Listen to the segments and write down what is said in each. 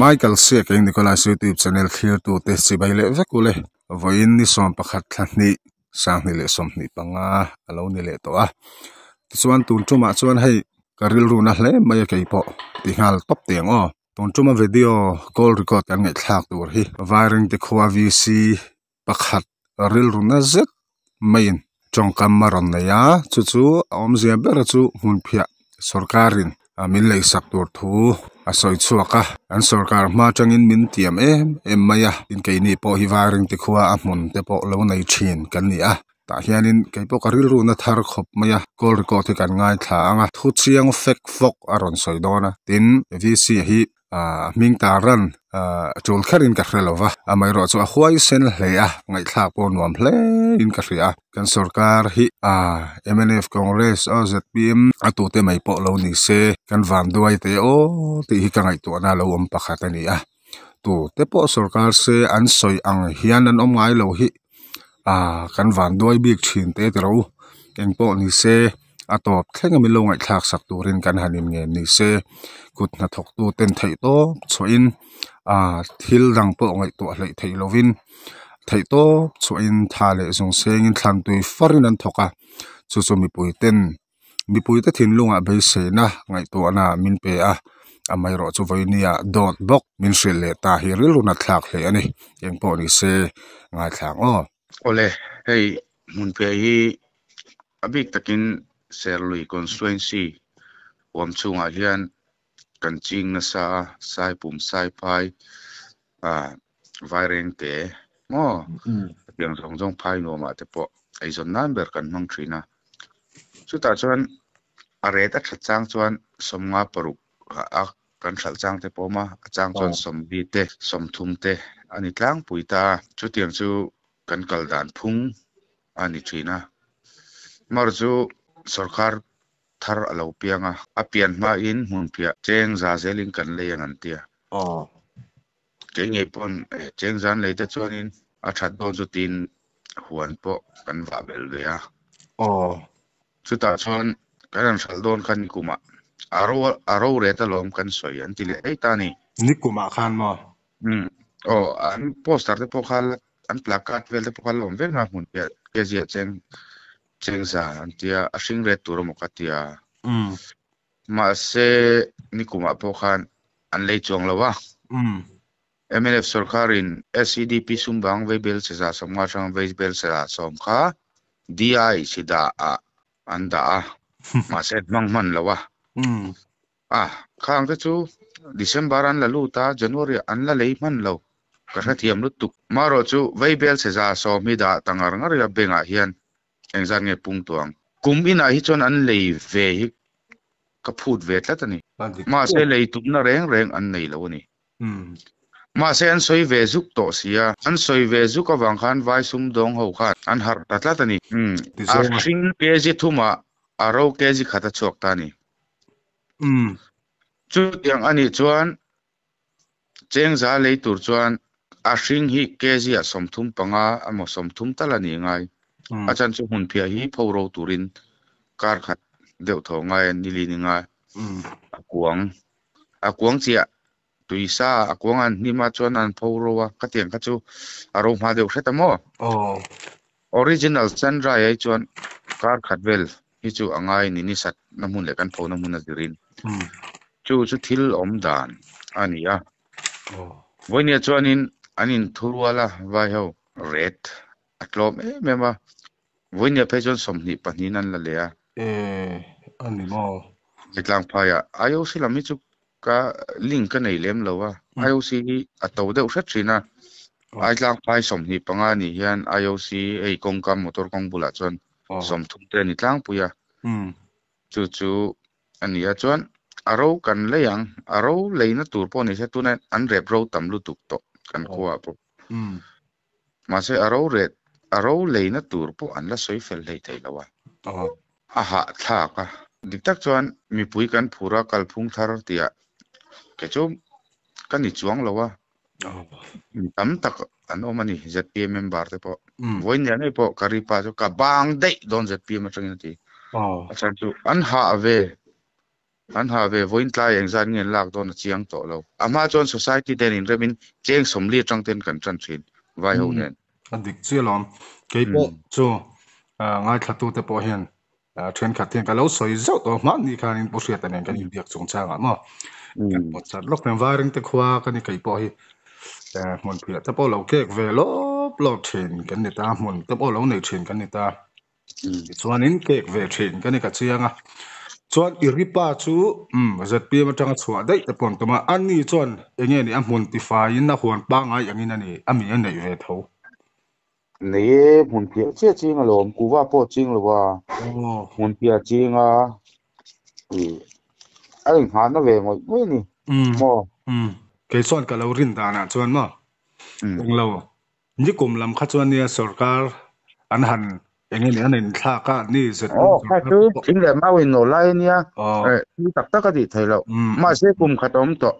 Michael Siak ing Nicholas YouTube channel clear to test si baile vekule voin ni som pakhat thani sang ni le som ni panga alo ni le to a chuan tun tuma chuan hei karil runa hle mai ke po ti ngal top teng o tun tuma video call record kan ngai thlak tur hi wiring te khwa VC pakhat ril runa zet main chong kam maron na ya chu om zia ber chu hun phia sarkarin min lei sak tur thu asoi chuaka an sarkar ma changin min tiam em maya in ke ni po hi wiring te khwa a mun te po lo nei thin kan ni a ta hianin ke po karil ru na thar khop maya call record te kan ngai thla anga thu chiang fek fok aron soi dona tin VC hi ming taran chul kharin ka khrelova amai ro chu a huai sen hleya ngai thla po nuam hle in ka ria kan sarkar hi MNF Congress ZPM atu te mai po lo ni se kan van duai te o ti hi ka ngai tu na lo om pakhat ani a tu te po sarkar se an soi ang hian an om ngai lo hi kan van duai bik thin te ro keng po ni se atop thleng mi lo ngai thlak sak turin kan hanim nge ni se kut na thok tu ten thei to choin thil dang po ngai to hlei thei lovin thei to choin thale zong seng in thlan tui farin an thoka chu mi pui te thin lunga be se na ngai to ana min pe amai ro chu voinia dot bok min shil le ta hi ril runa thlak hle ani keng po ni se ngai thlang o ole hei mun pe hi abik takin Serlui constituency wam chunga hian kan ching na sa sai pum sai pai wiring te mo yang jong pai no ma te po ai zon number kan mang thina chu ta chuan are ta thachang chuan somnga paruk a kan thachang te po ma achang chuan som bi te som thum te ani tlang puita chu tiang chu kan kal dan phung ani thina mar chu sarkar thar alo pianga apian ma in mun pia cheng za zeling kan le an tia ke nge pon cheng zan le te chuanin a that do chu tin huan po kan va bel ve a chu ta chuan kan thal don kan kuma aro re ta lom kan soi an tile ei ta ni nikuma khan mo an poster te po khal an placard vel te po khal lom ve na mun pia ke zia cheng za antia a hring red tur mo katia ma se nikuma po khan an lei chong lawa MNF sarkarin SCDP sumbang veibel seza somnga chang veibel seza som kha DI sida anda ma se mangman lawa khang te chu December an la luta January an la lei man lo ka thiam lu tuk maro chu veibel seza som mi da tangar ngar ya benga hian engzan nge pung tuang kumina hi chon an lei ve hi ka phut ve tla tani ma se lei tup na reng an nei lo ni ma se an soi ve zuk to sia an soi ve zuk awang khan vai sum dong ho khan an har tatla tani a thing kg thuma aro kg khata chok tani chu tiang ani chuan cheng za lei tur chuan a hring hi kg a somthum panga amo somthum talani ngai achan chu hun phia hi phoro turin kar khat deuh tho ngai nili ni nga akuang chia tuisa akuang an ni ma chuan an phoro wa ka tiang ka chu aro ma deuh hretamo original chandra ai chuan kar khat vel hi chu angai ni sat na mun le kan pho na mun dirin chu thil om dan ania voinia chuanin anin thurwala vai ho red atlom mema voinia pejon somni pahninan la lea ani mo itlang phaya IOC lami chu ka link ka nei lem lowa IOC hi ato deuh hret thina itlang phai somni panga ni hian IOC ei kongkam motor kong bula chon som thum te ni tlang puya chu ania chuan aro kan leyang aro leina tur po ni se tunen an rep ro tam lu tuk to kan khuwa po ma se aro leina tur po an la soi fel lei thei lawa aha thaka diktak chuan mi pui kan phura kalphung thar tia ke chu kan ni chuang lawa tam tak an omani ZPM member te po voinia nei po karipa chu ka bang dei don ZPM atangin ti achan chu an ha ave an ha ve voin tla yang zan ngin lak don chiang to lo ama chon society den in remin cheng somli tang ten kan tran thin vai ho nen anh dik chia lom cái bộ cho ngay khát tu te po hiền thuyền khát tiền cái lâu soi dạo to mà đi khai in bút hiện tại cái in việc chúng ta mà cái bút sát lúc này vài rừng te khoa cái po hi muốn phía te po lâu kẹt về lâu thuyền cái này ta muốn te po lâu này thuyền cái này ta cho nên kẹt về thuyền cái này cái chiang chuan iripa chu zp ma tanga chhuah dei te pon toma ani chuan enge ni a hmun ti fa in na huan pa ngai angin ani ami an nei ve tho nei mun pia che ching a lom ku wa po ching lo wa mun pia ching a ai ha na ve ngoi ni mo ke chuan ka lo rin da na chuan ma eng lo ni kum lam kha chuan ni sarkar an han enge ni an in thla ka ni zet kha chu thing le ma win no lai nia ni tak tak a di thai lo ma se kum khatom to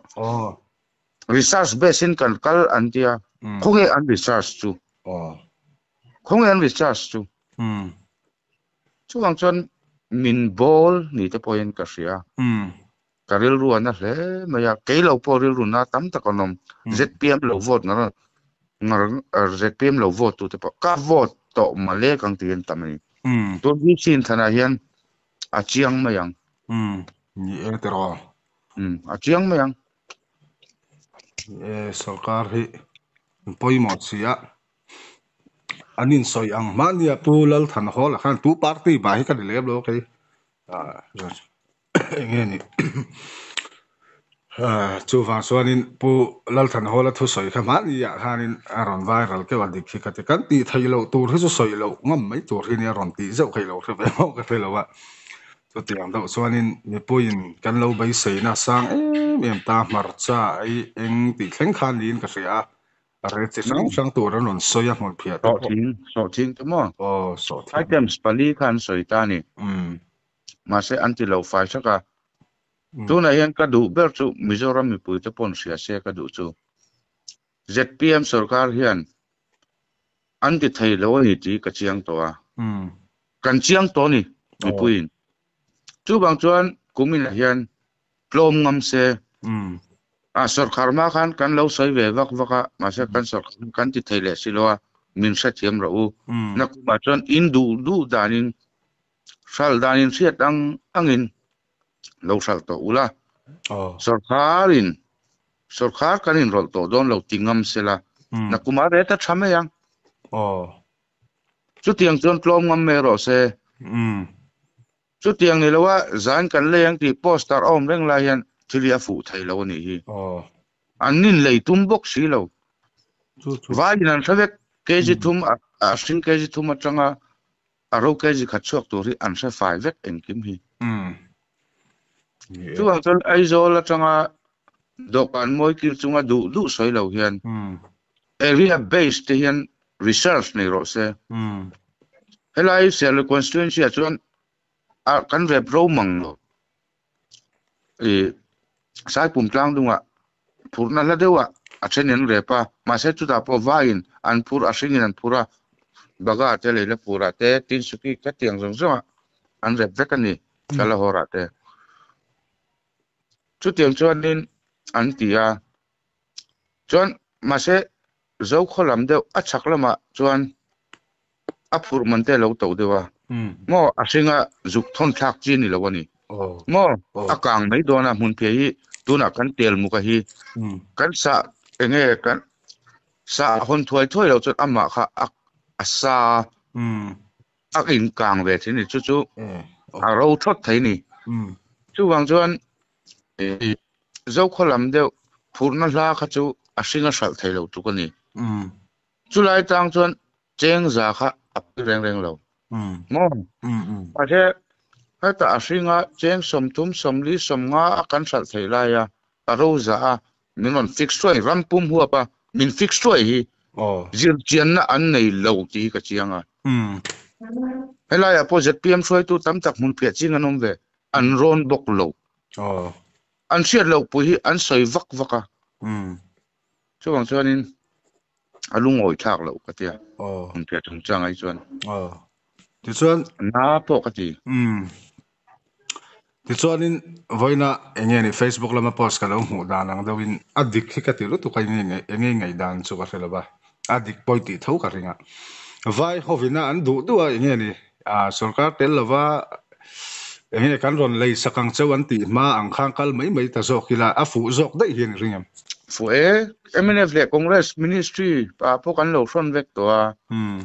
research base in kan kal an tia khonge an research chu khonge an research chu chuang chuan min bol ni te point ka ria karil ru an hle maya ke lo po ril ru na tam tak onom zpm lo vote na ngar zpm lo vote tu te po ka vote to male kang tien tamani to bi chin thana hian a chiang mayang ni e te ro a chiang mayang sarkar hi poimo chia anin soi ang mania pulal than hol khan tu party ba hi ka leb lo kai enge ni chu wa suanin pu lal than hol thu soi kha mania khanin aron viral ke wadik hi ka te kan ti thailo tur hi soi lo ngam mai tur hi ni aron ti zau khai lo thre be mo ka thelo wa chu tiang do suanin mi puin kan lo bai sei na sang em ta mar cha ai eng ti thleng khan lin ka ria are che sang tur an on soya mon phia so thing to mo so items pali khan soi ta ni ma se anti lo fai saka tu na hian ka du ber chu mizoram mi pui te pon sia se ka du chu zpm sarkar hian anti thai lo ni ti ka chiang to a kan chiang to ni mi puin chu bang chuan kumin hian klom ngam se sarkar ma khan kan lo soi ve vak vaka ma se kan sarkar kan ti thai le siloa min sa thiam ro na ku ma chuan in du danin sal danin siat angin lo sal to ula sarkar kanin rol to don lo tingam sela na kuma re ta thame yang chu tiang chuan klom ngam me ro se chu tiang ni lowa zan kan le yang ti poster om reng la hian thilia fu thai lo ni hi anin lei tum bok si lo vai nan savek kg thum a sin kg thum atanga aro kg khatchok tu ri an sa fai vek en kim hi chu ang chon ai zol atanga dokan moi kir chunga du soi lo hian area based te hian research nei ro se helai sel constituency a chuan a kan rep ro mang lo sai pum tlang dunga phurna la dewa a chenen repa ma se chu da po vain an phur a singin an phura baga te le pura te tin suki ka tiang zong zong an rep vekani kala hora te chu tiang chuan nin an tia chuan ma se zo kholam deuh a chhak lama chuan a phur man te lo to dewa mo a singa zuk thon thak chi ni lo ani mo a kang mai dona mun phe hi tuna kan tel mu ka hi kan sa enge kan sa hon thoi lo chu ama kha a sa a in kang ve thini chu a ro thot thai ni chu wang chuan zo kholam deuh phurna hla kha chu a singa sal thai lo tu ka ni chu lai tang chuan cheng za kha ap reng lo mo a the hata a singa cheng som tum som li som nga a kan sal thai la ya a ro za a min fix troi ram pum huwa pa min fix troi hi zir chian na an nei lo ti ka chianga helai a project pm troi tu tam tak mun phe ching anom ve an ron bok lo an siat lo pu hi an soi vak vaka chuang chuanin alung oi thak lo ka tia mun phe chung chang ai chuan ti chuan na po ka ti ti chuanin voina engeni Facebook lama post ka lo hmu danang dawin adik hi ka tilu tu kai ngai dan chu ka hrelaba adik poiti tho ka ringa vai hovina an du du engeni sarkar tel lova engeni kan ron lei sakang chau an ti ma ang khang kal mai ta zok hila afu zok dai hian ringam fu MNF le Congress Ministry pa po kan lo son vek to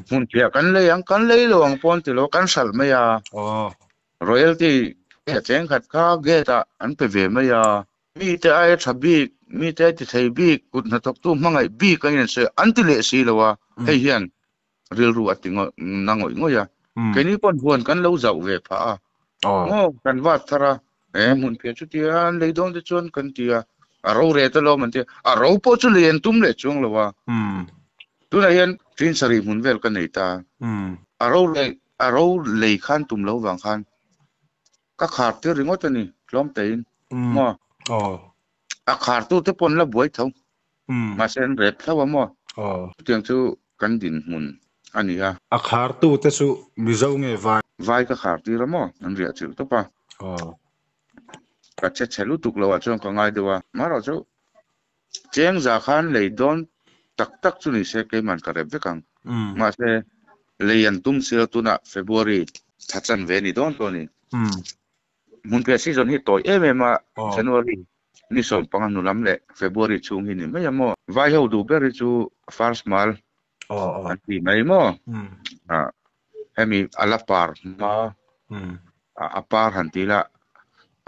mun pia kan le lo ang pon ti lo kan sal mai royalty ya cheng khat kha ge ta an pe ve mai mi te ai thabi mi te ti thei bi kut na tok tu mangai bi ka in se an ti le si lo wa hei hian ril ru atingo nangoi ngoya ke ni pon huan kan lo zau ve pha ngo kan wat thara mun pia chu ti an le dong te chon kan ti aro re ta lo man ti aro po chu len tum le chung lo wa tu na hian trin sari mun vel kan nei ta aro le khan tum lo wang khan ka khar te ringot ani hlom tein mo a khar tu te pon la buai thau ma sen rep thawa mo tiang chu kan din mun ani a khar tu te su mi zo nge vai ka khar ti ra mo an ria chu to pa ka che chelu tuk lo wa chong ka ngai dewa ma ro chu cheng za khan le don tak chu ni se ke man ka rep vekang ma se le yan tum sil tu na February thachan ve ni don to ni mun pia season hi toy ma January ni som pangan nu lam le February chung hi ni me mo vai ho du ber chu first mal anti mai mo hemi alapar ma apar hantila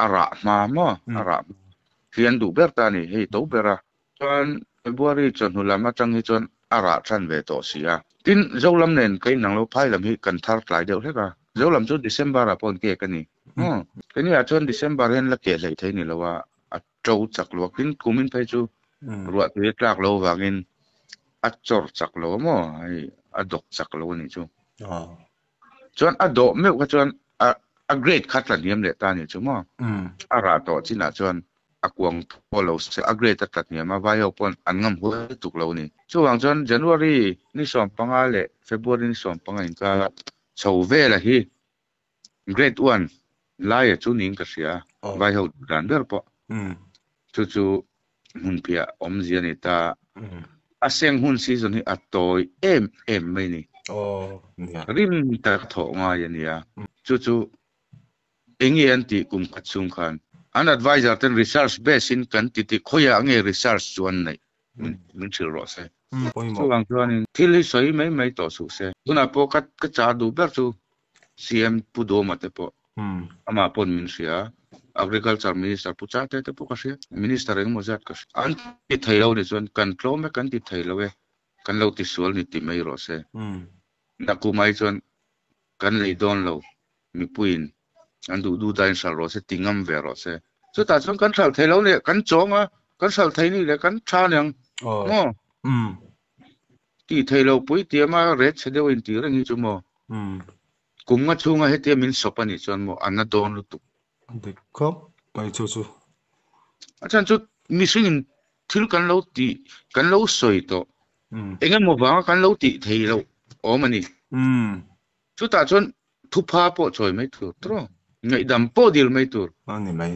ara ma mo ara hian du ber ta ni hei to bera chuan February chon nu lam atang hi chon ara than ve to sia tin zolam nen kai nang lo phai lam hi kan thar tlai deuh hleka zolam chu December a pon ke kani cái này chọn December hen là kể lại thấy này làว่าtrâu chặt lúa kín cumin phải chú ruột thì chặt lúa và kín chор chặt lúa mà hay độc chặt lúa này chú chọn độc mấy cái chọn great khát là niệm lệ ta này chú mà ra đó chỉ là chọn quăng follow sẽ great khát niệm mà vài hôm anh ngâm hơi tục lúa này chú hoàng chọn January ní sòng pangal lệ February ní sòng pangal cái sầu về là hi great one lai chu ning ka sia vai ho dan ber po chu hun pia om zia ni ta aseng hun season hi atoi em mai ni rim ta tho nga ya ni chu engi anti kum kachung khan an advisor ten research base in kan ti khoya nge research chuan nei min chil ro se chu wang chuan in thil hi soi mai to su se tuna po ka cha du ber chu CM pudo mate po ama pon ministry agriculture minister pucha te po kasi minister eng mozat kas an ti thailo ni chon control me kan ti thailo we kan lo ti sual ni ti mai ro se na ku mai chon kan lei don lo mi puin an du dain sal ro se tingam ve ro se so ta chon kan sal thailo le kan chonga kan sal thai ni le kan tha nyang mo ti thailo pui ti ma red se de win ti rang hi chu mo kum nga chunga hete min sopani chon mo anna don lu tu khop pai chu achan chu missing thil kan lo soi to engem mo ba kan lo ti thei lo o mani chu ta chon thu pha po choi mai thu tro ngai dam po dil mai tur ani mai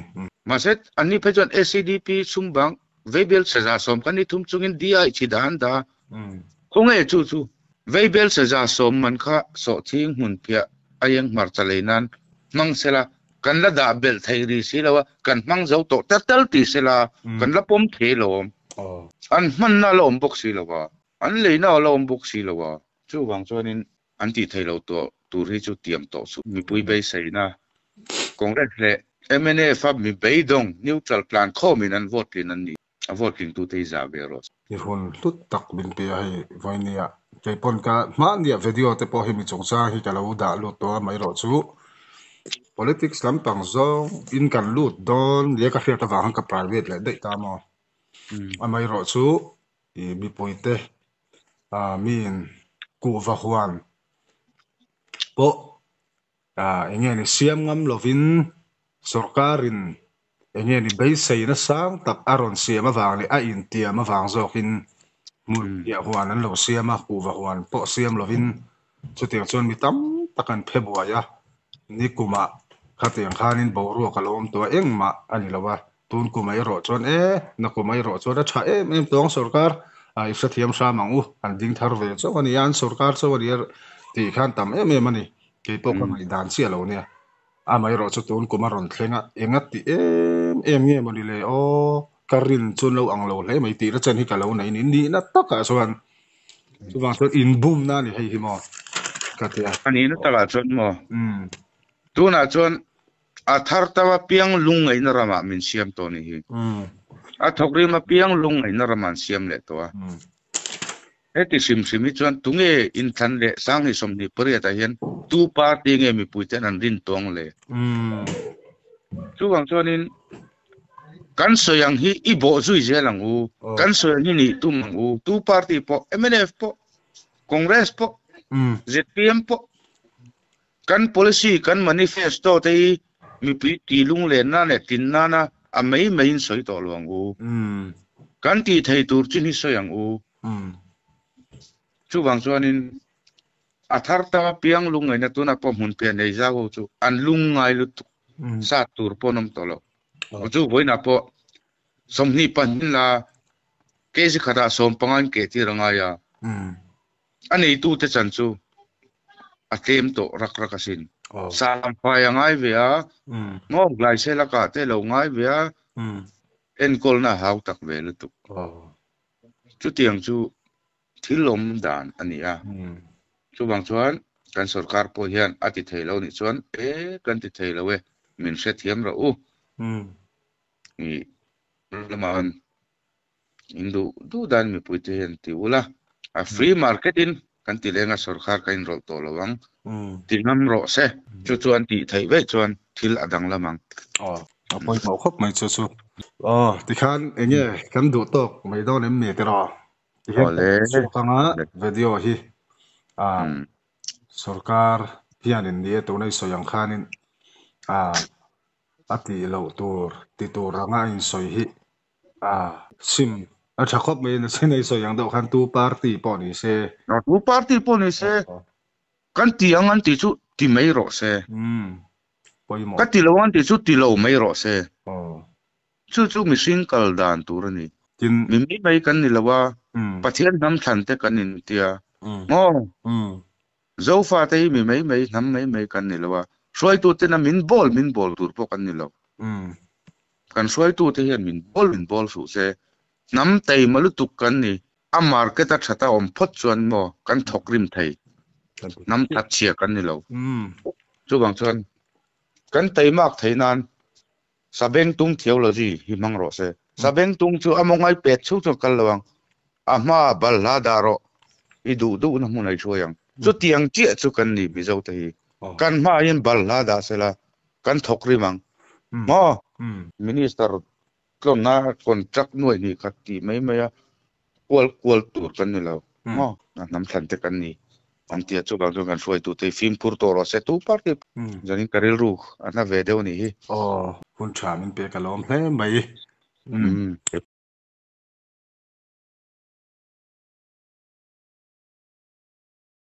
ma set ani pe chon ACDP sumbang vebel saza som kan ni thum chungin di chi dan da khonge chu vebel saza som man kha so thing hun pia ayeng mar chaleinan mang sela kan la da bel thairi silawa kan mang zo to tatal ti sela kan la pom thelo an man na lom bok silawa an leina lom bok silawa chu wang chuanin an ti thailo to turi chu tiam to su mi pui be seina congress le MNF mi beidong neutral plan khomin an vote in an ni a voting tu te za beros ni hon tut tak bin pe ai voinia ke pon ka ma nia video te po hi mi chongsa hi ka lo da lu to mai ro chu politics lam pang zo in kan lut don le ka hria ta wang ka private le dei ta mo mai ro chu i bi poite min ku va huan po engen ni siam ngam lovin sarkarin engen ni bei sei na sang tak aron siam awang le a in tiam awang zokin mun ya huan an lo siam a ku va huan po siam lovin chu tiang chon mi tam takan phebua ya ni kuma khát tiếng khan in bầu ruột cả lom tua eng mà anh là wa tun ku mai ro chon na ku mai ro chon cha em tuang sarkar ai sa thiam sa mangu an ding thar ve cho ani an sarkar cho ani ti khan tam em ani ke po ka mai dan sia lo ne a mai ro cho tun ku ma ron thlenga engat ti em nge mani le o karin chun lo ang lo le mai ti ra chen hi ka lo nei ni na ta ka so an chu bang so in boom na ni hei hi mo ka ti a ani na taka chon mo um tu na chon a thar tawa piang lung ai na rama min siam to ni hi a thokri ma piang lung ai na rama siam le to a eti sim sim hi chuan tunge in than le sang hi som ni pari ta hian tu party nge mi puiten an rin tong le chu wang chuan in kan soyang hi i bo zui je lang u kan soyang hi ni tu mang u tu party po MNF po congress po ZPM po kan policy kan manifesto te mi pi ti lung le na ne tin na na a mei in soi to luang u kan ti thei tur chin hi soyang u chu wang chuan in a thar ta piang lung ngai na tu na po mun pe nei za go chu an lung ngai lu sa tur po nom to lo chu boina po somni pan la ke si khata som pangan ke ti ranga ya ani tu te chan chu atem to rak rak asin sam pa ya ngai ve a ngo glai se la ka te lo ngai ve a en kol na hau tak ve lu tu chu tiang chu thilom dan ani a chu bang chuan kan sarkar po hian ati theilo ni chuan kan ti theilo we min se thiam ra u ni lamawan indu du dan mi puite hian ti ula a free market in kan ti lenga sarkar kain rol to lawang tingam ro se chu chuan ti thei ve chuan thil adang lamang apoi mau khop mai chu chu ti khan enge kan du tok mai don em me te ro ti ole chu kanga video hi sarkar hian in nie to nei soyang khanin ati lo tur ti tur ranga in soi hi sim a thakop mai na se nei soyang do khan tu party po ni se no tu party po ni se kan ti ang an ti chu ti mai ro se poi mo ka ti lo an ti chu ti lo mai ro se chu mi single dan tur ni tin mi mai kan ni lawa pathian nam than te kan in tia ngo zo fa te mi mai nam mai kan ni lawa soi tu te na min bol tur po kan ni lo kan soi tu te hian min bol su se nam tei malu tuk kan ni a market a thata om phot chuan mo kan thok rim thei nam that chia kan ni lo chu bang chuan kan tei mak thei nan sabeng tung theology hi mang ro se sabeng tung chu amongai pet chu kal lawang ama bal la daro i du na munai choyang chu tiang chi chu kan ni bi zo te hi kan ma yin bal la da se la kan thok ri mang mo minister klon na contract nuai ni khati mai ya kwal tur kan ni lo mo nam than te kan ni an tia chu bang chu kan suai tu te film pur to ro se tu party janin karil ru ana ve deu ni hi hun cha min pe kalom hle mai